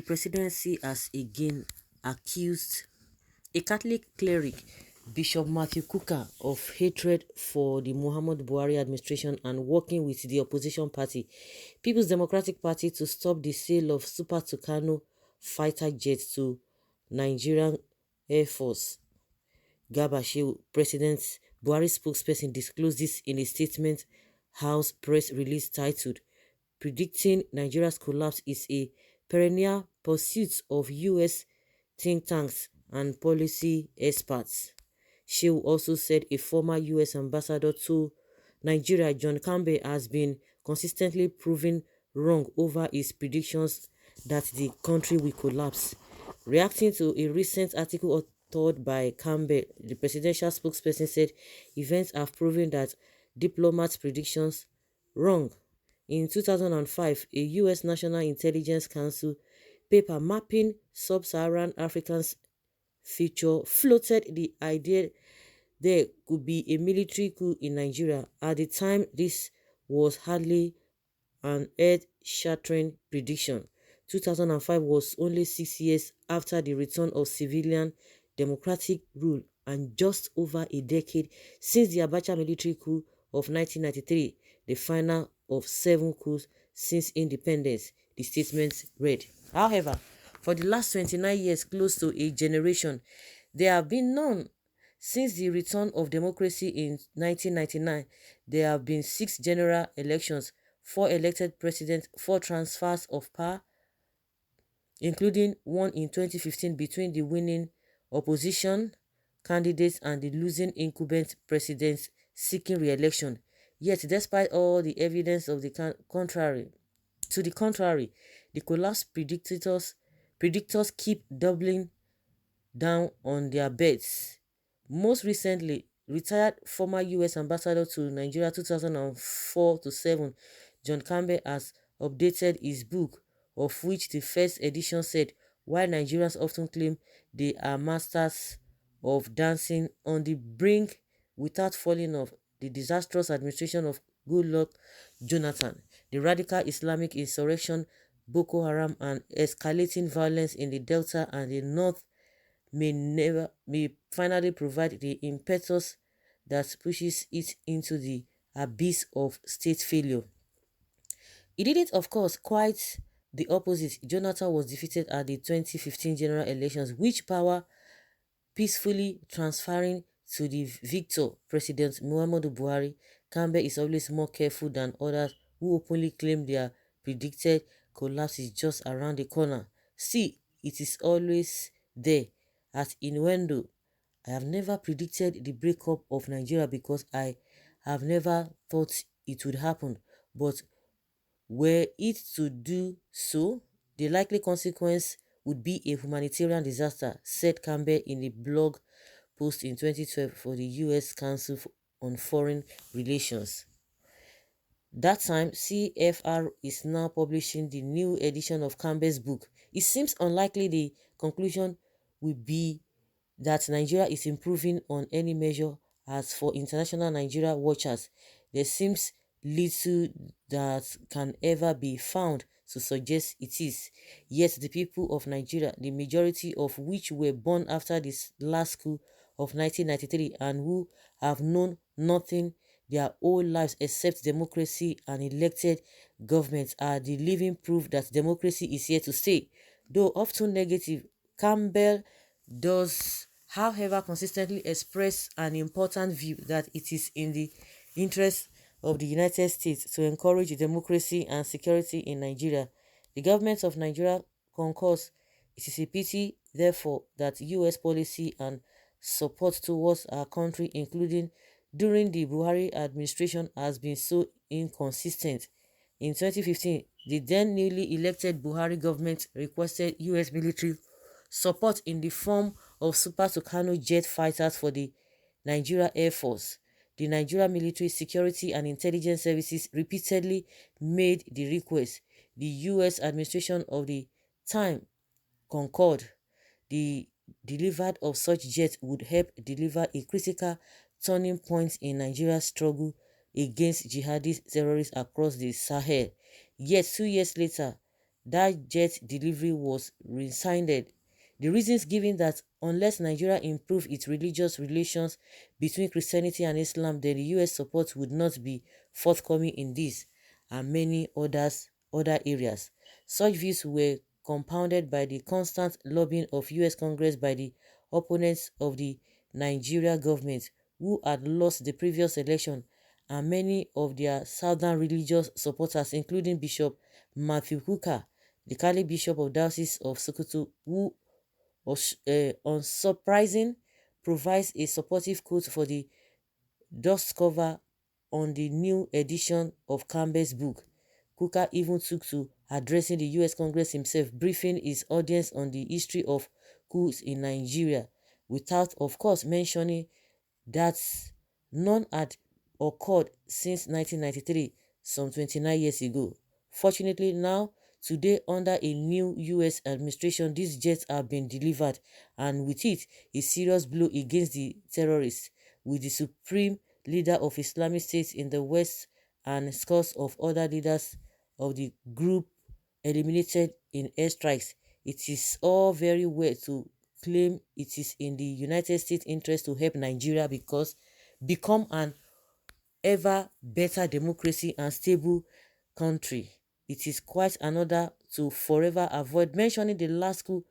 Presidency has again accused a Catholic cleric, Bishop Matthew Kuka, of hatred for the Muhammad Buhari administration and working with the opposition party, People's Democratic Party, to stop the sale of Super Tucano fighter jets to Nigerian Air Force. Garba Shehu, President Buhari's spokesperson, disclosed this in a statement House press release titled "Predicting Nigeria's Collapse is a Perennial Pursuit of U.S. Think tanks and policy experts." Shehu also said a former U.S. ambassador to Nigeria, John Campbell, has been consistently proven wrong over his predictions that the country will collapse. Reacting to a recent article authored by Campbell, the presidential spokesperson said events have proven that diplomats' predictions wrong. In 2005, a U.S. National Intelligence Council paper mapping sub-Saharan Africa's future floated the idea there could be a military coup in Nigeria. At the time, this was hardly an earth-shattering prediction. 2005 was only 6 years after the return of civilian democratic rule and just over a decade since the Abacha military coup of 1993, the final of 7 coups since independence, the statement read. However, for the last 29 years, close to a generation, there have been none. Since the return of democracy in 1999, there have been 6 general elections, 4 elected presidents, 4 transfers of power, including one in 2015 between the winning opposition candidates and the losing incumbent presidents seeking re-election. Yet, despite all the evidence of the contrary, the collapse predictors keep doubling down on their bets. Most recently, retired former U.S. ambassador to Nigeria 2004-7, John Campbell, has updated his book, of which the first edition said, "Why Nigerians often claim they are masters of dancing on the brink without falling off: the disastrous administration of Goodluck Jonathan, the radical Islamic insurrection, Boko Haram, and escalating violence in the Delta and the North may finally provide the impetus that pushes it into the abyss of state failure." He did it, of course, quite the opposite. Jonathan was defeated at the 2015 general elections, which power peacefully transferring to the victor, President Muhammadu Buhari. Campbell is always more careful than others who openly claim their predicted collapse is just around the corner. See, it is always there, as innuendo. I have never predicted the breakup of Nigeria because I have never thought it would happen. But were it to do so, the likely consequence would be a humanitarian disaster, said Campbell in a blog post in 2012 for the U.S. Council on Foreign Relations. That time, CFR is now publishing the new edition of Campbell's book. It seems unlikely the conclusion will be that Nigeria is improving on any measure. As for international Nigeria watchers, there seems little that can ever be found to suggest it is. Yet the people of Nigeria, the majority of which were born after this last coup of 1993 and who have known nothing their whole lives except democracy and elected governments, are the living proof that democracy is here to stay. Though often negative, Campbell does, however, consistently express an important view that it is in the interest of the United States to encourage democracy and security in Nigeria. The government of Nigeria concurs. It is a pity, therefore, that U.S. policy and support towards our country, including during the Buhari administration, has been so inconsistent. In 2015, the then newly elected Buhari government requested U.S. military support in the form of Super Tucano jet fighters for the Nigeria Air Force. The Nigeria Military Security and Intelligence Services repeatedly made the request. The U.S. administration of the time concurred. The delivery of such jets would help deliver a critical turning point in Nigeria's struggle against jihadist terrorists across the Sahel. Yet 2 years later, that jet delivery was rescinded. The reasons given that unless Nigeria improve its religious relations between Christianity and Islam, then the US support would not be forthcoming in this and many other areas. Such views were compounded by the constant lobbying of US Congress by the opponents of the Nigeria government who had lost the previous election, and many of their southern religious supporters, including Bishop Matthew Kuka, the Catholic Bishop of Diocese of Sokoto, who was unsurprising, provides a supportive quote for the dust cover on the new edition of Campbell's book. Kuka even took to addressing the US Congress himself, briefing his audience on the history of coups in Nigeria, without, of course, mentioning that none had occurred since 1993, some 29 years ago. Fortunately, now, today, under a new US administration, these jets have been delivered, and with it, a serious blow against the terrorists, with the supreme leader of Islamic State in the West and scores of other leaders of the group eliminated in airstrikes. It is all very well to claim it is in the United States interest to help Nigeria because become an ever better democracy and stable country. It is quite another to forever avoid mentioning the last coup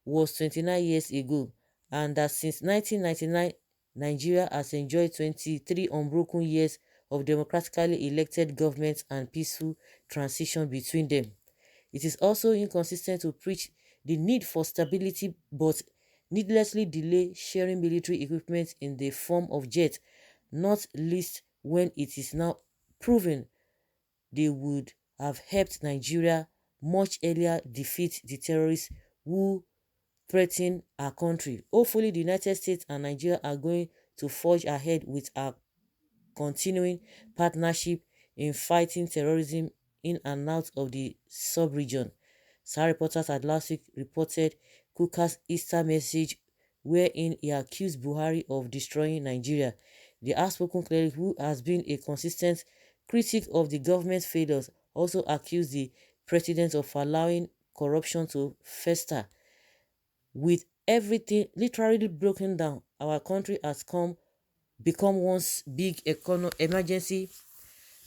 was 29 years ago, and that since 1999 Nigeria has enjoyed 23 unbroken years of democratically elected government and peaceful transition between them. It is also inconsistent to preach the need for stability but needlessly delay sharing military equipment in the form of jets, not least when it is now proven they would have helped Nigeria much earlier defeat the terrorists who threaten our country. Hopefully, the United States and Nigeria are going to forge ahead with our continuing partnership in fighting terrorism in and out of the sub-region. Star reporters had last week reported Kuka's Easter message wherein he accused Buhari of destroying Nigeria. The outspoken cleric, who has been a consistent critic of the government's failures, also accused the president of allowing corruption to fester. With everything literally broken down, our country has become once big emergency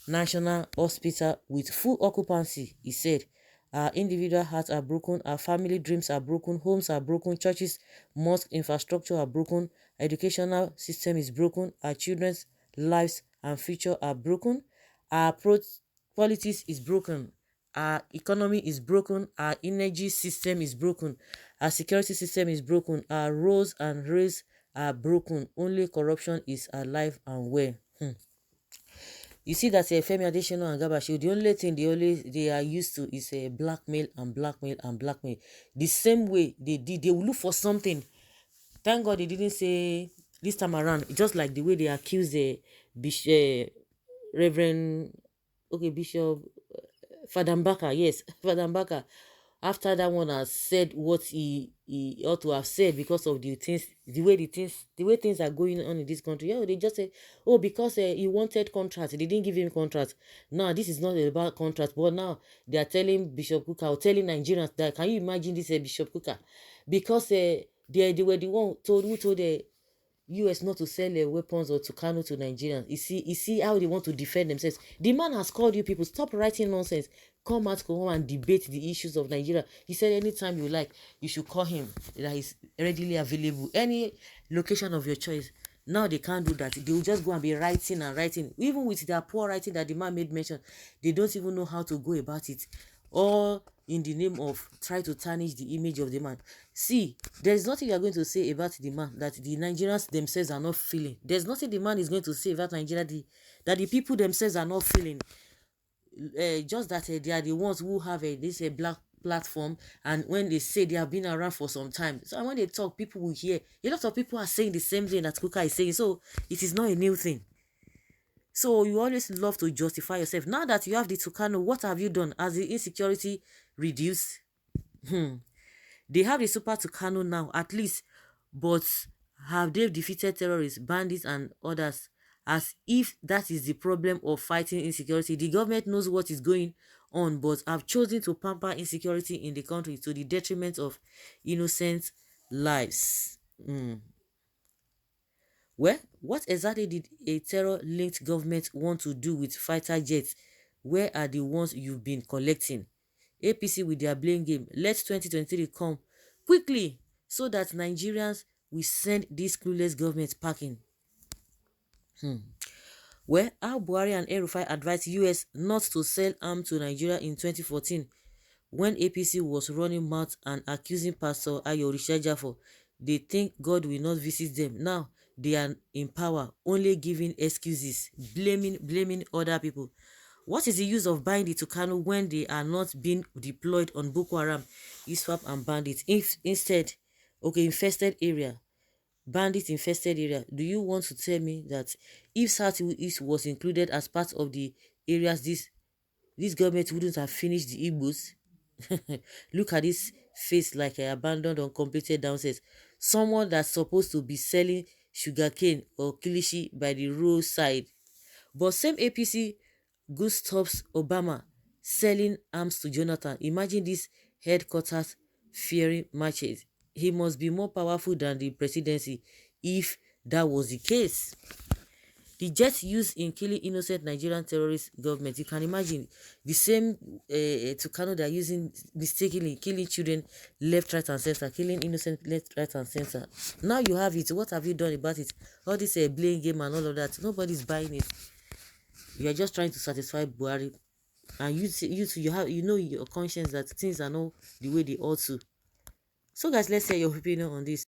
national hospital with full occupancy, he said. Our individual hearts are broken, our family dreams are broken, homes are broken, churches, mosque infrastructure are broken, educational system is broken, our children's lives and future are broken, our politics is broken, our economy is broken, our energy system is broken, our security system is broken, our roads and rails are broken. Only corruption is alive and well. You see that Femi Adesina and Gabashi, the only thing they are used to is blackmail and blackmail and blackmail. The same way they will look for something. Thank God they didn't say this time around. Just like the way they accused the Bishop, Reverend, okay, Bishop Father Mbaka, yes, Father Mbaka, after that one has said what he ought to have said because of the way things are going on in this country. Yeah, they just say, oh, because he wanted contract, they didn't give him contract. Now this is not about contract, but now they are telling Bishop Kuka or telling Nigerians that, can you imagine this Bishop Kuka, because they were the one who told the US not to sell weapons or Tucano to Nigerians. You see how they want to defend themselves. The man has called you people, stop writing nonsense. Come out, come and debate the issues of Nigeria. He said anytime you like, you should call him. That is readily available. Any location of your choice. Now they can't do that. They will just go and be writing and writing. Even with their poor writing that the man made mention, they don't even know how to go about it. All in the name of try to tarnish the image of the man. See, there's nothing you're going to say about the man that the Nigerians themselves are not feeling. There's nothing the man is going to say about Nigeria that the people themselves are not feeling. Just that they are the ones who have this black platform, and when they say they have been around for some time, so when they talk, people will hear. A lot of people are saying the same thing that Kuka is saying, so it is not a new thing. So you always love to justify yourself. Now that you have the Tucano, what have you done? Has the insecurity reduced? They have the Super Tucano now, at least. But have they defeated terrorists, bandits, and others? As if that is the problem of fighting insecurity. The government knows what is going on, but have chosen to pamper insecurity in the country to the detriment of innocent lives. Well, what exactly did a terror-linked government want to do with fighter jets? Where are the ones you've been collecting? APC with their blame game. Let 2023 come quickly so that Nigerians will send this clueless government packing. Well, how Buhari and El-Rufai advised US not to sell arms to Nigeria in 2014 when APC was running mouth and accusing Pastor Ayo Orisha. They think God will not visit them. Now they are in power, only giving excuses, blaming other people. What is the use of buying the Tucano when they are not being deployed on Boko Haram, ISWAP and bandits? If instead, okay, infested area, bandit infested area, do you want to tell me that if Southeast was included as part of the areas, this government wouldn't have finished the Igbos? Look at this face, like a abandoned, uncompleted downstairs. Someone that's supposed to be selling sugarcane or kilishi by the roadside. But same APC good stops Obama selling arms to Jonathan. Imagine this headquarters fearing matches. He must be more powerful than the presidency if that was the case. The jets used in killing innocent Nigerian terrorist government. You can imagine the same Tucano they are using mistakenly, killing children left, right, and center, killing innocent left, right, and center. Now you have it. What have you done about it? All this blame game and all of that. Nobody's buying it. You are just trying to satisfy Buhari, and you know your conscience that things are not the way they ought to. So guys, let's hear your opinion on this.